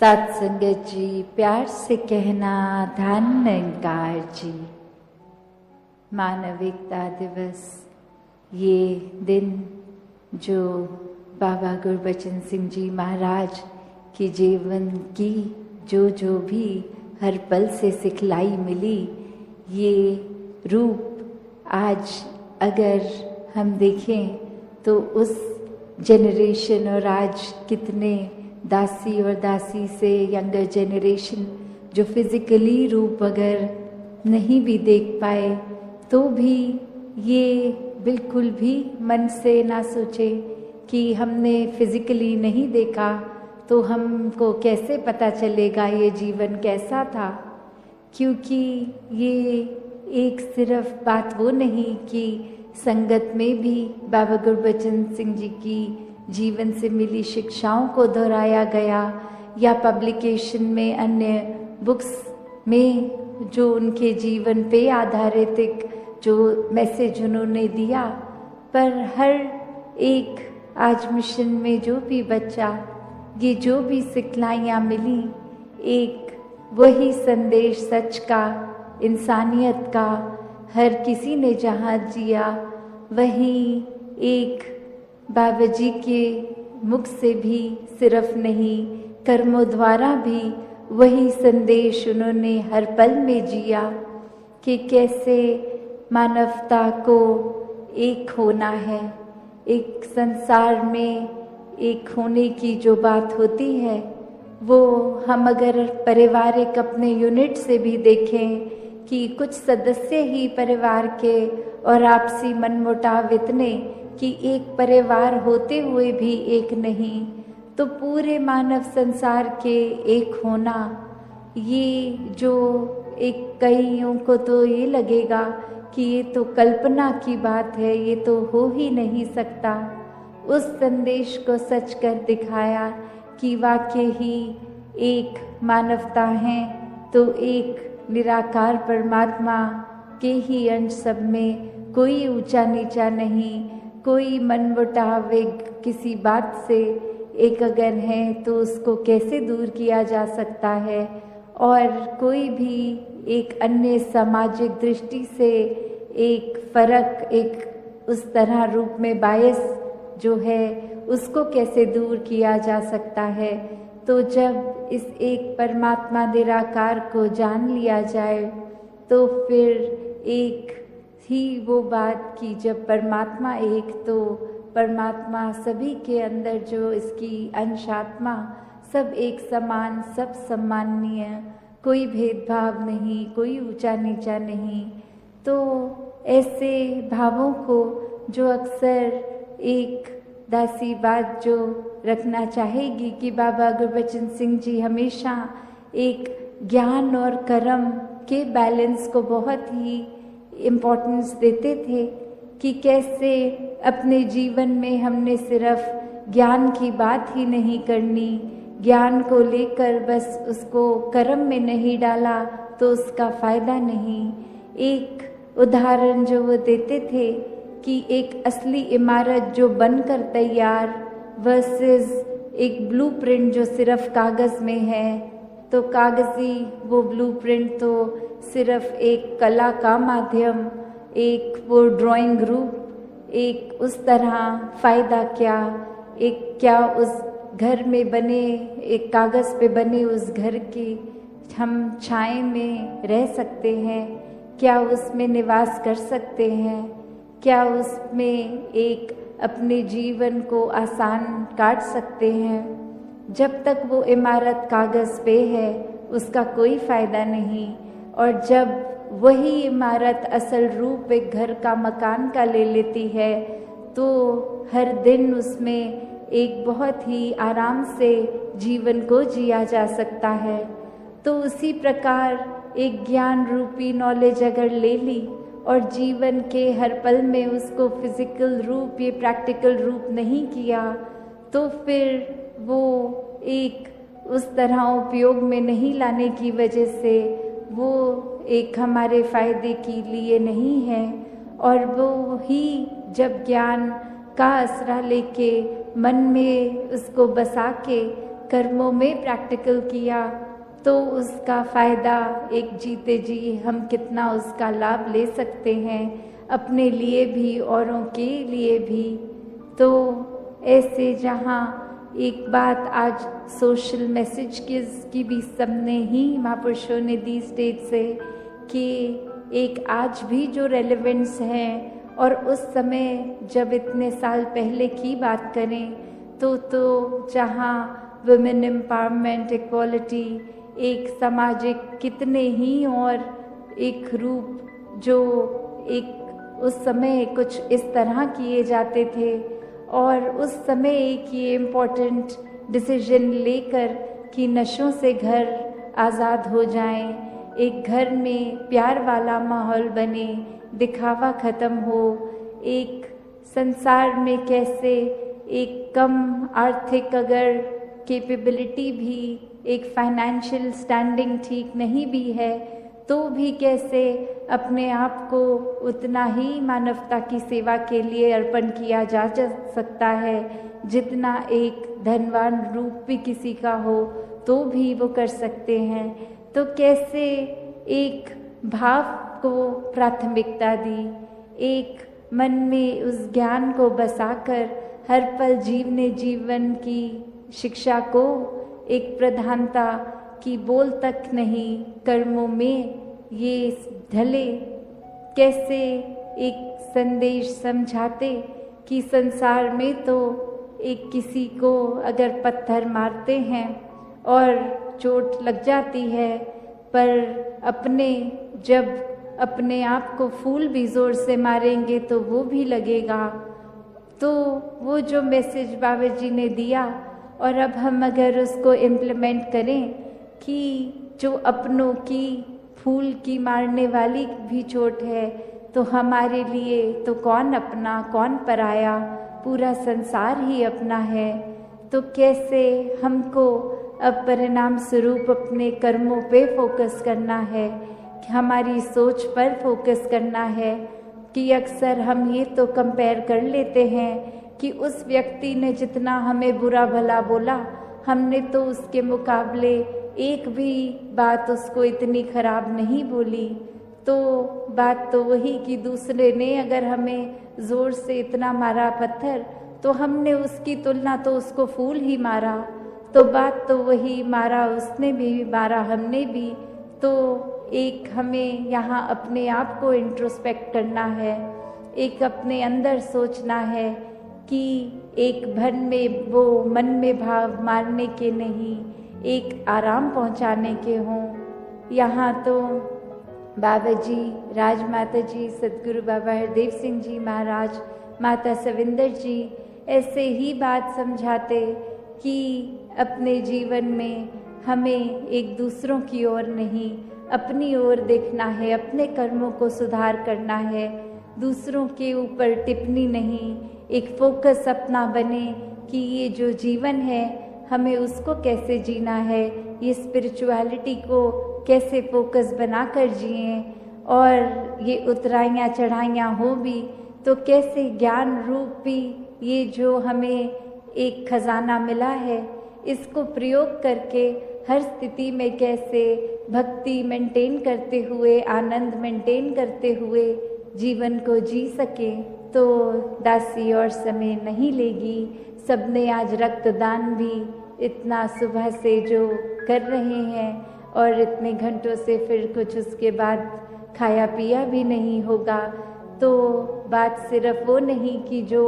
सात संगत जी, प्यार से कहना धन निरंकार जी। मानविकता दिवस, ये दिन जो बाबा गुरबचन सिंह जी महाराज के जीवन की जो भी हर पल से सिखलाई मिली, ये रूप आज अगर हम देखें तो उस जनरेशन और आज कितने दासी और दासी से यंगर जनरेशन जो फिजिकली रूप अगर नहीं भी देख पाए तो भी ये बिल्कुल भी मन से ना सोचे कि हमने फिजिकली नहीं देखा तो हमको कैसे पता चलेगा ये जीवन कैसा था। क्योंकि ये एक सिर्फ बात वो नहीं कि संगत में भी बाबा गुरबचन सिंह जी की जीवन से मिली शिक्षाओं को दोहराया गया या पब्लिकेशन में अन्य बुक्स में जो उनके जीवन पे आधारित एक जो मैसेज उन्होंने दिया, पर हर एक आज मिशन में जो भी बच्चा ये जो भी सिखलाइयाँ मिली, एक वही संदेश सच का, इंसानियत का, हर किसी ने जहाँ जिया वही एक बाबा जी के मुख से भी सिर्फ नहीं, कर्मों द्वारा भी वही संदेश उन्होंने हर पल में जिया कि कैसे मानवता को एक होना है। एक संसार में एक होने की जो बात होती है वो हम अगर पारिवारिक अपने यूनिट से भी देखें कि कुछ सदस्य ही परिवार के और आपसी मनमुटाव इतने कि एक परिवार होते हुए भी एक नहीं, तो पूरे मानव संसार के एक होना, ये जो एक कईयों को तो ये लगेगा कि ये तो कल्पना की बात है, ये तो हो ही नहीं सकता। उस संदेश को सच कर दिखाया कि वाकई ही एक मानवता है तो एक निराकार परमात्मा के ही अंश सब में, कोई ऊंचा नीचा नहीं, कोई मनमुटाव किसी बात से एक अगर है तो उसको कैसे दूर किया जा सकता है, और कोई भी एक अन्य सामाजिक दृष्टि से एक फर्क, एक उस तरह रूप में बायस जो है उसको कैसे दूर किया जा सकता है। तो जब इस एक परमात्मा निराकार को जान लिया जाए तो फिर एक ही वो बात कि जब परमात्मा एक, तो परमात्मा सभी के अंदर जो इसकी अंशात्मा सब एक समान, सब सम्माननीय, कोई भेदभाव नहीं, कोई ऊंचा नीचा नहीं। तो ऐसे भावों को जो अक्सर एक दासी बात जो रखना चाहेगी कि बाबा गुरबचन सिंह जी हमेशा एक ज्ञान और कर्म के बैलेंस को बहुत ही इम्पोर्टेंस देते थे कि कैसे अपने जीवन में हमने सिर्फ ज्ञान की बात ही नहीं करनी, ज्ञान को लेकर बस उसको कर्म में नहीं डाला तो उसका फायदा नहीं। एक उदाहरण जो वो देते थे कि एक असली इमारत जो बनकर तैयार वर्सेस एक ब्लूप्रिंट जो सिर्फ कागज़ में है, तो कागज़ी वो ब्लूप्रिंट तो सिर्फ एक कला का माध्यम, एक वो ड्राइंग ग्रुप, एक उस तरह फ़ायदा क्या, एक क्या उस घर में बने, एक कागज़ पे बने उस घर की हम छाए में रह सकते हैं, क्या उसमें निवास कर सकते हैं, क्या उसमें एक अपने जीवन को आसान काट सकते हैं। जब तक वो इमारत कागज़ पे है उसका कोई फ़ायदा नहीं, और जब वही इमारत असल रूप एक घर का, मकान का ले लेती है तो हर दिन उसमें एक बहुत ही आराम से जीवन को जिया जा सकता है। तो उसी प्रकार एक ज्ञान रूपी नॉलेज अगर ले ली और जीवन के हर पल में उसको फिजिकल रूप, ये प्रैक्टिकल रूप नहीं किया, तो फिर वो एक उस तरह उपयोग में नहीं लाने की वजह से वो एक हमारे फ़ायदे के लिए नहीं है। और वो ही जब ज्ञान का आसरा लेके मन में उसको बसा के कर्मों में प्रैक्टिकल किया तो उसका फ़ायदा एक जीते जी हम कितना उसका लाभ ले सकते हैं, अपने लिए भी औरों के लिए भी। तो ऐसे जहाँ एक बात आज सोशल मैसेज की भी सबने ही महापुरुषों ने दी स्टेज से कि एक आज भी जो रेलेवेंस है और उस समय जब इतने साल पहले की बात करें तो जहाँ वुमेन एम्पावरमेंट, इक्वालिटी, एक सामाजिक कितने ही और एक रूप जो एक उस समय कुछ इस तरह किए जाते थे और उस समय एक ये इम्पोर्टेंट डिसीजन लेकर कि नशों से घर आज़ाद हो जाएं, एक घर में प्यार वाला माहौल बने, दिखावा ख़त्म हो, एक संसार में कैसे एक कम आर्थिक अगर कैपेबिलिटी भी, एक फाइनेंशियल स्टैंडिंग ठीक नहीं भी है तो भी कैसे अपने आप को उतना ही मानवता की सेवा के लिए अर्पण किया जा सकता है जितना एक धनवान रूप भी किसी का हो तो भी वो कर सकते हैं। तो कैसे एक भाव को प्राथमिकता दी, एक मन में उस ज्ञान को बसाकर हर पल जीवने जीवन की शिक्षा को एक प्रधानता की बोल तक नहीं, कर्मों में ये ढले, कैसे एक संदेश समझाते कि संसार में तो एक किसी को अगर पत्थर मारते हैं और चोट लग जाती है, पर अपने जब अपने आप को फूल भी ज़ोर से मारेंगे तो वो भी लगेगा। तो वो जो मैसेज बाबा जी ने दिया और अब हम अगर उसको इम्प्लीमेंट करें कि जो अपनों की फूल की मारने वाली भी चोट है तो हमारे लिए तो कौन अपना कौन पराया, पूरा संसार ही अपना है। तो कैसे हमको अब परिणाम स्वरूप अपने कर्मों पे फोकस करना है, हमारी सोच पर फोकस करना है कि अक्सर हम ये तो कंपेयर कर लेते हैं कि उस व्यक्ति ने जितना हमें बुरा भला बोला हमने तो उसके मुकाबले एक भी बात उसको इतनी खराब नहीं बोली। तो बात तो वही कि दूसरे ने अगर हमें ज़ोर से इतना मारा पत्थर तो हमने उसकी तुलना तो उसको फूल ही मारा। तो बात तो वही, मारा उसने भी, मारा हमने भी। तो एक हमें यहाँ अपने आप को इंट्रोस्पेक्ट करना है, एक अपने अंदर सोचना है कि एक भन में वो मन में भाव मारने के नहीं, एक आराम पहुँचाने के हों। यहाँ तो बाबा जी, राजमाता जी, सदगुरु बाबा हरदेव सिंह जी महाराज, माता सविंदर जी ऐसे ही बात समझाते कि अपने जीवन में हमें एक दूसरों की ओर नहीं अपनी ओर देखना है, अपने कर्मों को सुधार करना है, दूसरों के ऊपर टिप्पणी नहीं, एक फोकस अपना बने कि ये जो जीवन है हमें उसको कैसे जीना है, ये स्पिरिचुअलिटी को कैसे फोकस बनाकर जिएं और ये उतराइयाँ चढ़ाइयाँ हो भी तो कैसे ज्ञान रूप भी ये जो हमें एक खजाना मिला है इसको प्रयोग करके हर स्थिति में कैसे भक्ति मेंटेन करते हुए, आनंद मेंटेन करते हुए जीवन को जी सके। तो दासी और समय नहीं लेगी, सबने आज रक्तदान भी इतना सुबह से जो कर रहे हैं और इतने घंटों से फिर कुछ उसके बाद खाया पिया भी नहीं होगा। तो बात सिर्फ वो नहीं कि जो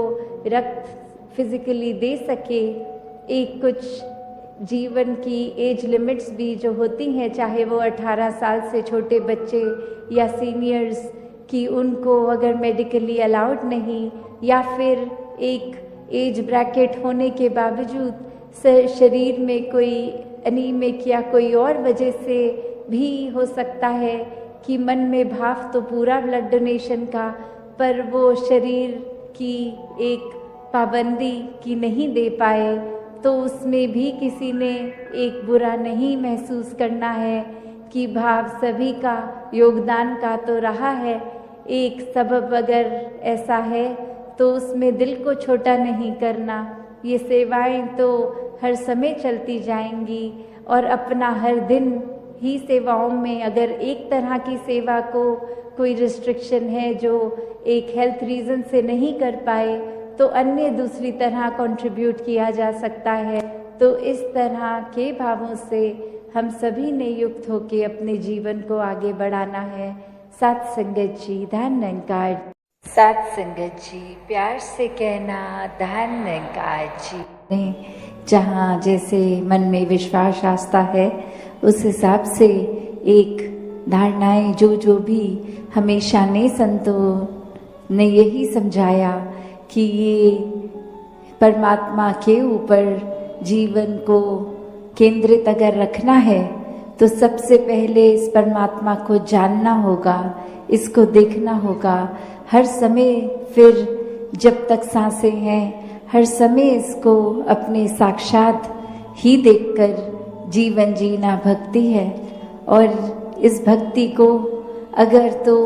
रक्त फिजिकली दे सके, एक कुछ जीवन की एज लिमिट्स भी जो होती हैं, चाहे वो 18 साल से छोटे बच्चे या सीनियर्स कि उनको अगर मेडिकली अलाउड नहीं या फिर एक एज ब्रैकेट होने के बावजूद शरीर में कोई एनीमिक या कोई और वजह से भी हो सकता है कि मन में भाव तो पूरा ब्लड डोनेशन का, पर वो शरीर की एक पाबंदी की नहीं दे पाए, तो उसमें भी किसी ने एक बुरा नहीं महसूस करना है कि भाव सभी का योगदान का तो रहा है। एक सबब अगर ऐसा है तो उसमें दिल को छोटा नहीं करना, ये सेवाएं तो हर समय चलती जाएंगी और अपना हर दिन ही सेवाओं में अगर एक तरह की सेवा को कोई रिस्ट्रिक्शन है जो एक हेल्थ रीज़न से नहीं कर पाए तो अन्य दूसरी तरह कंट्रीब्यूट किया जा सकता है। तो इस तरह के भावों से हम सभी ने युक्त होकर अपने जीवन को आगे बढ़ाना है। साथ संगत जी धन निरंकार, साथ संगत जी प्यार से कहना धन निरंकार जी। जहाँ जैसे मन में विश्वास आस्था है उस हिसाब से एक धारणाएं जो भी हमेशा ने संतों ने यही समझाया कि ये परमात्मा के ऊपर जीवन को केंद्रित अगर रखना है तो सबसे पहले इस परमात्मा को जानना होगा, इसको देखना होगा हर समय। फिर जब तक सांसें हैं हर समय इसको अपने साक्षात ही देखकर जीवन जीना भक्ति है। और इस भक्ति को अगर तो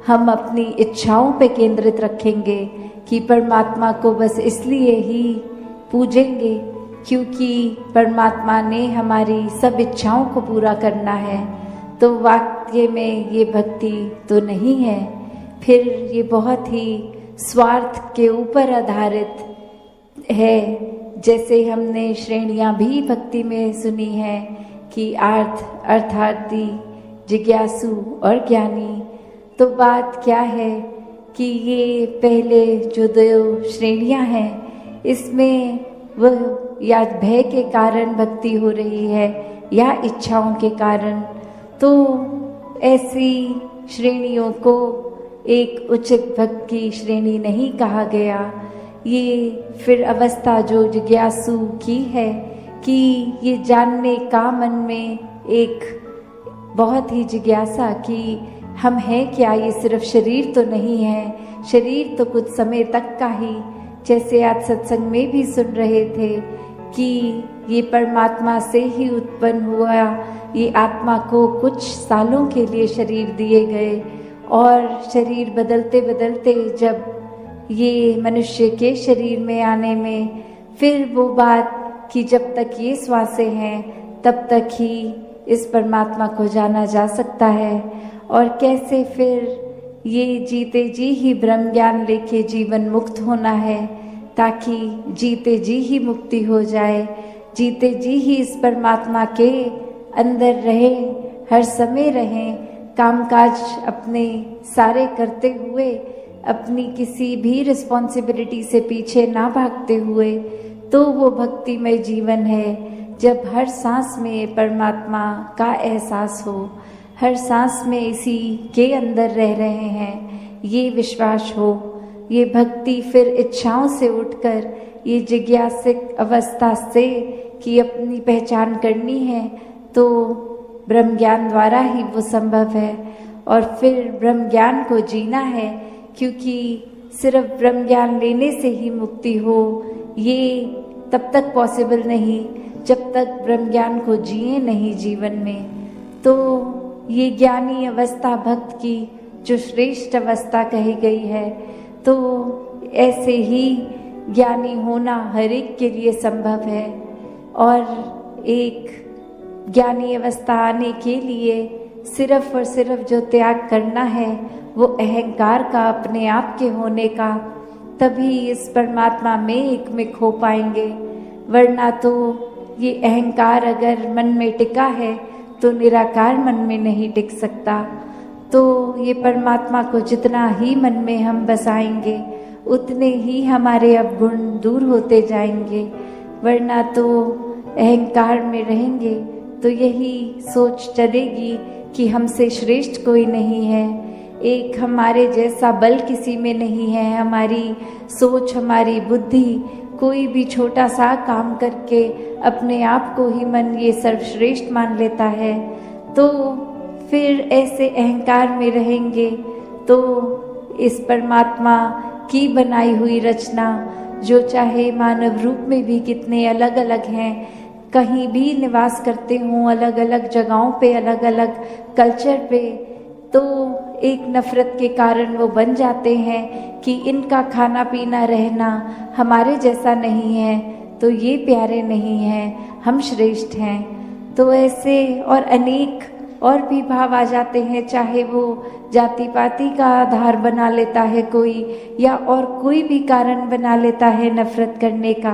हम अपनी इच्छाओं पे केंद्रित रखेंगे कि परमात्मा को बस इसलिए ही पूजेंगे क्योंकि परमात्मा ने हमारी सब इच्छाओं को पूरा करना है, तो वाक्य में ये भक्ति तो नहीं है। फिर ये बहुत ही स्वार्थ के ऊपर आधारित है। जैसे हमने श्रेणियाँ भी भक्ति में सुनी है कि आर्थ, अर्थार्थी, जिज्ञासु और ज्ञानी। तो बात क्या है कि ये पहले जो दो श्रेणियाँ हैं इसमें वह या भय के कारण भक्ति हो रही है या इच्छाओं के कारण, तो ऐसी श्रेणियों को एक उचित भक्ति की श्रेणी नहीं कहा गया। ये फिर अवस्था जो जिज्ञासु की है कि ये जानने का मन में एक बहुत ही जिज्ञासा कि हम हैं क्या, ये सिर्फ शरीर तो नहीं है, शरीर तो कुछ समय तक का ही। जैसे आज सत्संग में भी सुन रहे थे कि ये परमात्मा से ही उत्पन्न हुआ, ये आत्मा को कुछ सालों के लिए शरीर दिए गए और शरीर बदलते बदलते जब ये मनुष्य के शरीर में आने में फिर वो बात कि जब तक ये श्वासें हैं तब तक ही इस परमात्मा को जाना जा सकता है। और कैसे फिर ये जीते जी ही ब्रह्म ज्ञान लेके जीवन मुक्त होना है ताकि जीते जी ही मुक्ति हो जाए, जीते जी ही इस परमात्मा के अंदर रहें, हर समय रहें, कामकाज अपने सारे करते हुए अपनी किसी भी रिस्पॉन्सिबिलिटी से पीछे ना भागते हुए, तो वो भक्तिमय जीवन है जब हर सांस में परमात्मा का एहसास हो, हर सांस में इसी के अंदर रह रहे हैं, ये विश्वास हो। ये भक्ति फिर इच्छाओं से उठकर ये जिज्ञासिक अवस्था से कि अपनी पहचान करनी है तो ब्रह्म ज्ञान द्वारा ही वो संभव है। और फिर ब्रह्म ज्ञान को जीना है क्योंकि सिर्फ ब्रह्म ज्ञान लेने से ही मुक्ति हो ये तब तक पॉसिबल नहीं जब तक ब्रह्म ज्ञान को जिए नहीं जीवन में। तो ये ज्ञानी अवस्था भक्त की जो श्रेष्ठ अवस्था कही गई है, तो ऐसे ही ज्ञानी होना हर एक के लिए संभव है। और एक ज्ञानी अवस्था आने के लिए सिर्फ और सिर्फ जो त्याग करना है वो अहंकार का, अपने आप के होने का, तभी इस परमात्मा में एक में खो पाएंगे। वरना तो ये अहंकार अगर मन में टिका है तो निराकार मन में नहीं टिक सकता। तो ये परमात्मा को जितना ही मन में हम बसाएंगे उतने ही हमारे अवगुण दूर होते जाएंगे। वरना तो अहंकार में रहेंगे तो यही सोच चलेगी कि हमसे श्रेष्ठ कोई नहीं है, एक हमारे जैसा बल किसी में नहीं है, हमारी सोच, हमारी बुद्धि कोई भी छोटा सा काम करके अपने आप को ही मन ये सर्वश्रेष्ठ मान लेता है। तो फिर ऐसे अहंकार में रहेंगे तो इस परमात्मा की बनाई हुई रचना जो चाहे मानव रूप में भी कितने अलग अलग हैं, कहीं भी निवास करते हों, अलग अलग जगहों पे, अलग अलग कल्चर पे, तो एक नफरत के कारण वो बन जाते हैं कि इनका खाना पीना रहना हमारे जैसा नहीं है, तो ये प्यारे नहीं हैं, हम श्रेष्ठ हैं। तो ऐसे और अनेक और भी भाव आ जाते हैं, चाहे वो जाति पाति का आधार बना लेता है कोई, या और कोई भी कारण बना लेता है नफरत करने का।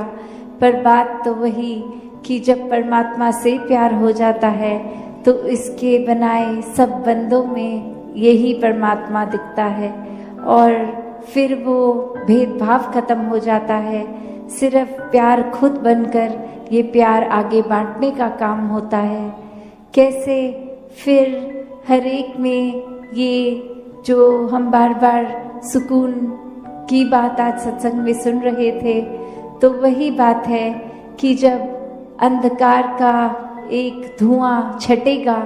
पर बात तो वही कि जब परमात्मा से प्यार हो जाता है तो इसके बनाए सब बंदों में यही परमात्मा दिखता है, और फिर वो भेदभाव खत्म हो जाता है। सिर्फ प्यार खुद बनकर ये प्यार आगे बांटने का काम होता है। कैसे फिर हर एक में ये जो हम बार बार सुकून की बात आज सत्संग में सुन रहे थे, तो वही बात है कि जब अंधकार का एक धुआं छटेगा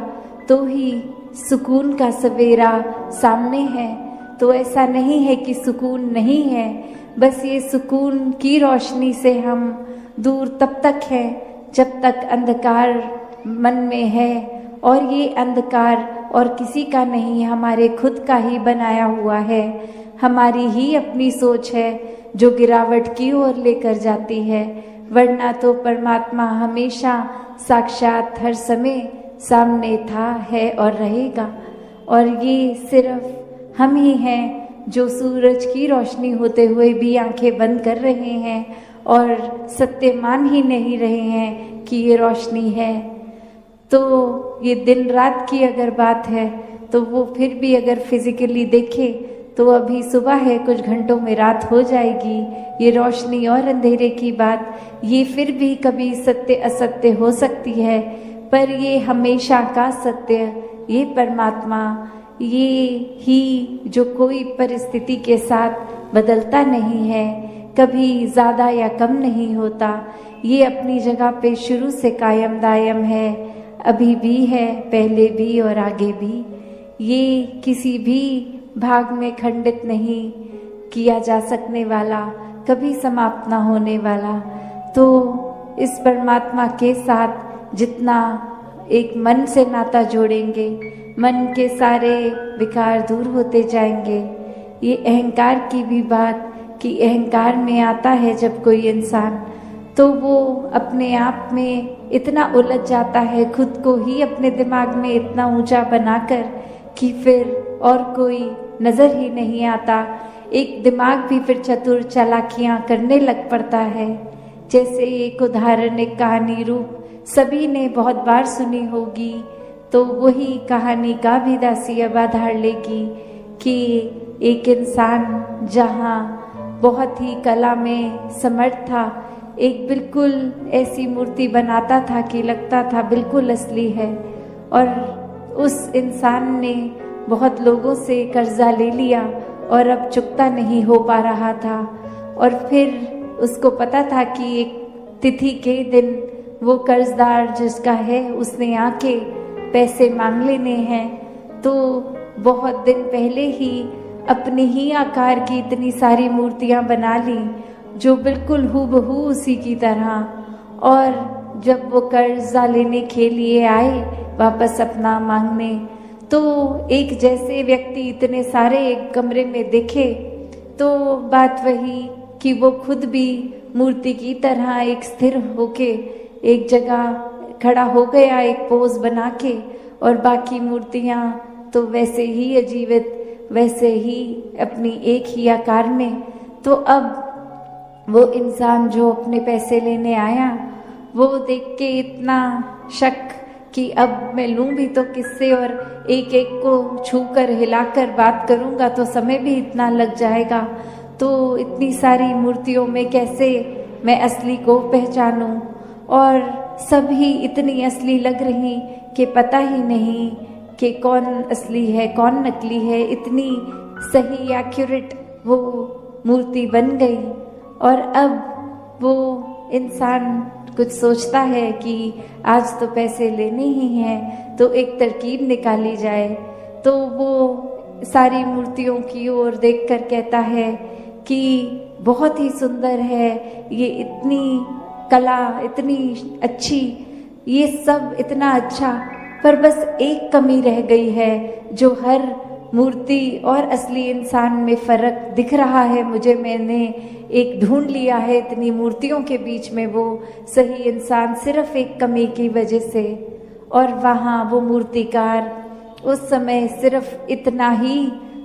तो ही सुकून का सवेरा सामने है। तो ऐसा नहीं है कि सुकून नहीं है, बस ये सुकून की रोशनी से हम दूर तब तक हैं जब तक अंधकार मन में है, और ये अंधकार और किसी का नहीं, हमारे खुद का ही बनाया हुआ है। हमारी ही अपनी सोच है जो गिरावट की ओर लेकर जाती है, वरना तो परमात्मा हमेशा साक्षात हर समय सामने था, है और रहेगा। और ये सिर्फ हम ही हैं जो सूरज की रोशनी होते हुए भी आंखें बंद कर रहे हैं और सत्य मान ही नहीं रहे हैं कि ये रोशनी है। तो ये दिन रात की अगर बात है तो वो फिर भी अगर फिजिकली देखे तो अभी सुबह है, कुछ घंटों में रात हो जाएगी। ये रोशनी और अंधेरे की बात, ये फिर भी कभी सत्य असत्य हो सकती है, पर ये हमेशा का सत्य, ये परमात्मा, ये ही जो कोई परिस्थिति के साथ बदलता नहीं है, कभी ज़्यादा या कम नहीं होता, ये अपनी जगह पे शुरू से कायम दायम है, अभी भी है, पहले भी और आगे भी। ये किसी भी भाग में खंडित नहीं किया जा सकने वाला, कभी समाप्त ना होने वाला। तो इस परमात्मा के साथ जितना एक मन से नाता जोड़ेंगे, मन के सारे विकार दूर होते जाएंगे। ये अहंकार की भी बात कि अहंकार में आता है जब कोई इंसान, तो वो अपने आप में इतना उलझ जाता है, खुद को ही अपने दिमाग में इतना ऊंचा बनाकर कि फिर और कोई नज़र ही नहीं आता। एक दिमाग भी फिर चतुर चालाकियाँ करने लग पड़ता है। जैसे एक उदाहरण, एक कहानी रूप सभी ने बहुत बार सुनी होगी, तो वही कहानी का भी दासी अब आधार लेगी कि एक इंसान जहाँ बहुत ही कला में समर्थ था, एक बिल्कुल ऐसी मूर्ति बनाता था कि लगता था बिल्कुल असली है, और उस इंसान ने बहुत लोगों से कर्जा ले लिया और अब चुकता नहीं हो पा रहा था। और फिर उसको पता था कि एक तिथि के दिन वो कर्जदार जिसका है उसने आके पैसे मांग लेने हैं। तो बहुत दिन पहले ही अपने ही आकार की इतनी सारी मूर्तियां बना ली जो बिल्कुल हूबहू उसी की तरह, और जब वो कर्जा लेने के लिए आए वापस अपना मांगने, तो एक जैसे व्यक्ति इतने सारे एक कमरे में दिखे, तो बात वही कि वो खुद भी मूर्ति की तरह एक स्थिर होके एक जगह खड़ा हो गया, एक पोज बना के, और बाकी मूर्तियां तो वैसे ही अजीवित, वैसे ही अपनी एक ही आकार में। तो अब वो इंसान जो अपने पैसे लेने आया, वो देख के इतना शक कि अब मैं लूँ भी तो किससे, और एक एक को छूकर हिलाकर बात करूँगा तो समय भी इतना लग जाएगा, तो इतनी सारी मूर्तियों में कैसे मैं असली को पहचानूं। और सभी इतनी असली लग रही कि पता ही नहीं कि कौन असली है कौन नकली है। इतनी सही एक्यूरेट वो मूर्ति बन गई। और अब वो इंसान कुछ सोचता है कि आज तो पैसे लेने ही हैं, तो एक तरकीब निकाली जाए। तो वो सारी मूर्तियों की ओर देखकर कहता है कि बहुत ही सुंदर है, ये इतनी कला इतनी अच्छी, ये सब इतना अच्छा, पर बस एक कमी रह गई है जो हर मूर्ति और असली इंसान में फर्क दिख रहा है मुझे। मैंने एक ढूंढ लिया है इतनी मूर्तियों के बीच में वो सही इंसान सिर्फ एक कमी की वजह से। और वहाँ वो मूर्तिकार उस समय सिर्फ इतना ही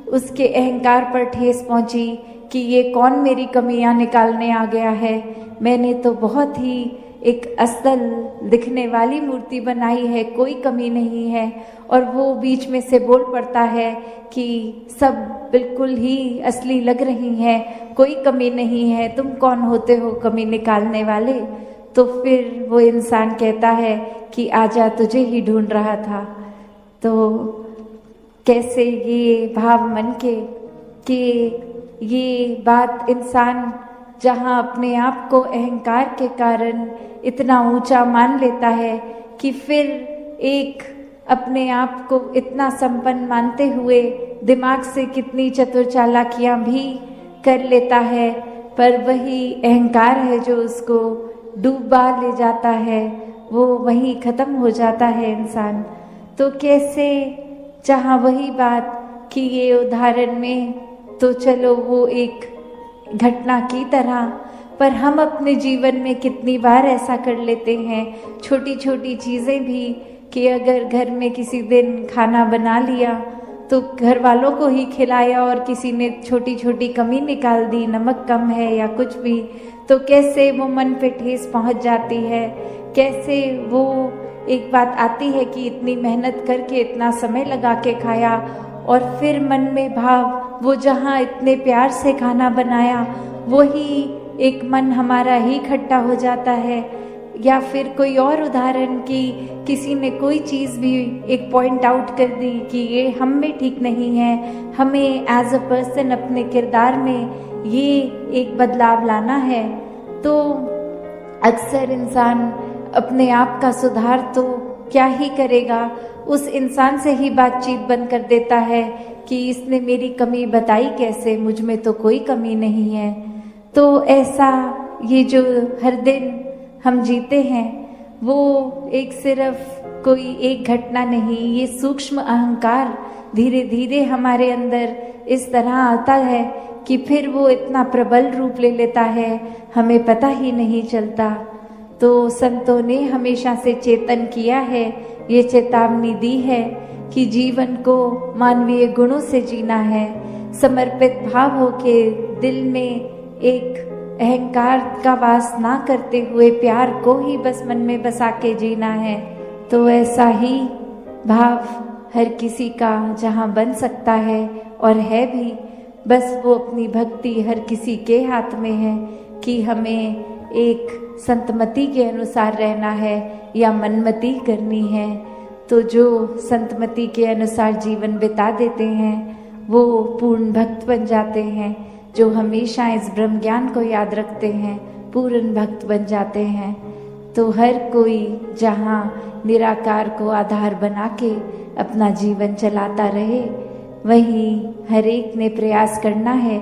उसके अहंकार पर ठेस पहुंची कि ये कौन मेरी कमियां निकालने आ गया है। मैंने तो बहुत ही एक असल दिखने वाली मूर्ति बनाई है, कोई कमी नहीं है। और वो बीच में से बोल पड़ता है कि सब बिल्कुल ही असली लग रही हैं, कोई कमी नहीं है, तुम कौन होते हो कमी निकालने वाले। तो फिर वो इंसान कहता है कि आजा तुझे ही ढूंढ रहा था। तो कैसे ये भाव मन के कि ये बात इंसान जहाँ अपने आप को अहंकार के कारण इतना ऊंचा मान लेता है कि फिर एक अपने आप को इतना संपन्न मानते हुए दिमाग से कितनी चतुर चालाकियां भी कर लेता है, पर वही अहंकार है जो उसको डूबा ले जाता है, वो वहीं खत्म हो जाता है इंसान। तो कैसे जहाँ वही बात कि ये उदाहरण में तो चलो वो एक घटना की तरह, पर हम अपने जीवन में कितनी बार ऐसा कर लेते हैं, छोटी छोटी चीज़ें भी कि अगर घर में किसी दिन खाना बना लिया तो घर वालों को ही खिलाया और किसी ने छोटी छोटी कमी निकाल दी, नमक कम है या कुछ भी, तो कैसे वो मन पे ठेस पहुंच जाती है। कैसे वो एक बात आती है कि इतनी मेहनत करके इतना समय लगा के खाया और फिर मन में भाव वो जहाँ इतने प्यार से खाना बनाया वही एक मन हमारा ही खट्टा हो जाता है। या फिर कोई और उदाहरण कि किसी ने कोई चीज़ भी एक पॉइंट आउट कर दी कि ये हम में ठीक नहीं है, हमें एज अ पर्सन अपने किरदार में ये एक बदलाव लाना है। तो अक्सर इंसान अपने आप का सुधार तो क्या ही करेगा, उस इंसान से ही बातचीत बंद कर देता है कि इसने मेरी कमी बताई कैसे, मुझ में तो कोई कमी नहीं है। तो ऐसा ये जो हर दिन हम जीते हैं वो एक सिर्फ कोई एक घटना नहीं, ये सूक्ष्म अहंकार धीरे धीरे हमारे अंदर इस तरह आता है कि फिर वो इतना प्रबल रूप ले लेता है, हमें पता ही नहीं चलता। तो संतों ने हमेशा से चेतन किया है, ये चेतावनी दी है कि जीवन को मानवीय गुणों से जीना है, समर्पित भाव होके दिल में एक अहंकार का वास ना करते हुए प्यार को ही बस मन में बसा के जीना है। तो ऐसा ही भाव हर किसी का जहाँ बन सकता है और है भी, बस वो अपनी भक्ति हर किसी के हाथ में है कि हमें एक संतमति के अनुसार रहना है या मनमति करनी है। तो जो संतमति के अनुसार जीवन बिता देते हैं वो पूर्ण भक्त बन जाते हैं, जो हमेशा इस ब्रह्म ज्ञान को याद रखते हैं पूर्ण भक्त बन जाते हैं। तो हर कोई जहाँ निराकार को आधार बना के अपना जीवन चलाता रहे, वहीं हर एक ने प्रयास करना है